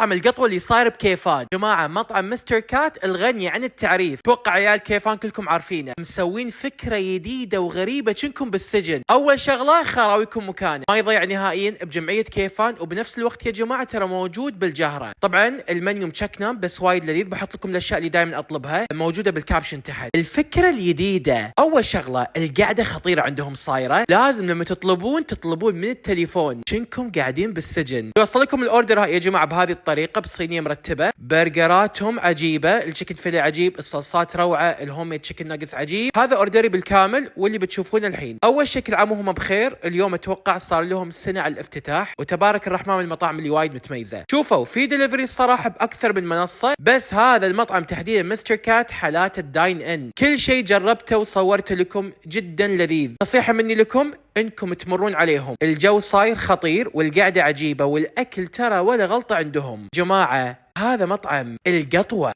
مطعم القطوة اللي صاير بكيفان. جماعة مطعم مستر كات الغني عن التعريف، توقع عيال كيفان كلكم عارفينه. مسوين فكرة جديدة وغريبة كنكم بالسجن. اول شغلة خراويكم مكانه ما يضيع نهائيا بجمعية كيفان، وبنفس الوقت يا جماعة ترى موجود بالجهرة. طبعا المنيو مشكنا بس وايد لذيذ، بحط لكم الاشياء اللي دائما اطلبها موجودة بالكابشن تحت. الفكرة الجديدة اول شغلة القعدة خطيرة عندهم صايرة، لازم لما تطلبون من التليفون كنكم قاعدين بالسجن. يوصل لكم الاوردر يا جماعة بهذه الطريقة بصينية مرتبة. برجراتهم عجيبة، التشيكن فيلي عجيب، الصلصات روعة، الهوم ميد تشيكن ناجتس عجيب. هذا اوردري بالكامل واللي بتشوفونه الحين. اول شيء كل عام وهم بخير، اليوم اتوقع صار لهم سنة على الافتتاح، وتبارك الرحمن من المطاعم اللي وايد متميزة. شوفوا في دليفري الصراحة باكثر من منصة، بس هذا المطعم تحديدا مستر كات حالات الداين ان، كل شيء جربته وصورته لكم جدا لذيذ. نصيحة مني لكم انكم تمرون عليهم، الجو صاير خطير والقعدة عجيبة والاكل ترى ولا غلطة عندهم. جماعة هذا مطعم القطوة.